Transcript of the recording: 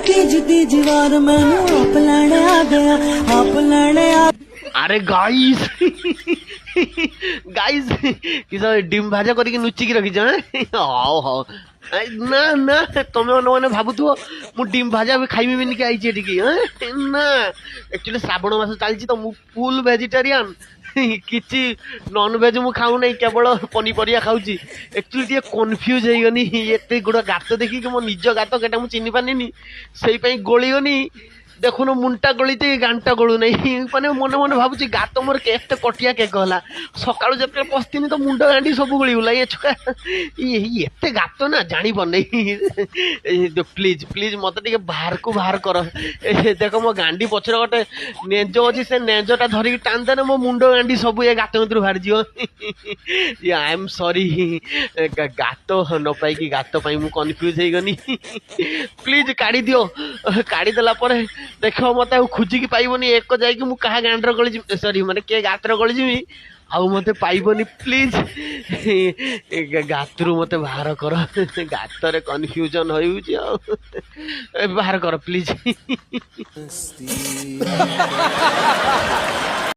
तीज तीज बार मैनू आप लैने आ गया, आप लैने आ। अरे गाइस गाइस किस डिम भाजा करके लुचिकी रखिछ हाओ हाओ ना ना तुम मैंने भावुव मु डिम भाजा भी खाइबी बिन के आईची एटिकी ना एक्चुअली श्रावण मास चलती तो मु फुल वेजिटेरियन किसी नॉन वेज मु खाऊ नहीं केवल पनीपरिया खाऊची एक्चुअली टे कन्फ्यूज होगनी एत गुड़ गात देखिक मो निज गात केटा मु चिन्ह पानी से गोलीगनी देखुन मुंटा गलिते गांटा गलु नहीं माने मन मन भावुची गात मोर केते कटिया केक होला सकाळु जब पस्तिनी तो मुंड गांडी सब गली गला ये छुआ ये एते गात ना जानी बनै प्लीज प्लीज मत टिके बाहर को बाहर कर देखो मो गांडी पछर गोटे नेज अछि से नेजटा धरिक टान देने मो मुंड गांडी सब ये गात भीतर बाहर जियो आई एम सॉरी गात न पाई कि गात पाई मु कंफ्यूज हे गनी प्लीज काढी दियो काढी देला पर देख मत खोजिकी पाइबनी एक जाकि मु कहा गांडर गली सॉरी माने के गातर गली जिमी आउ मते पाइबनी प्लीज गातरू मते बाहर कर गातरे कन्फ्यूजन होउची बाहर कर प्लीज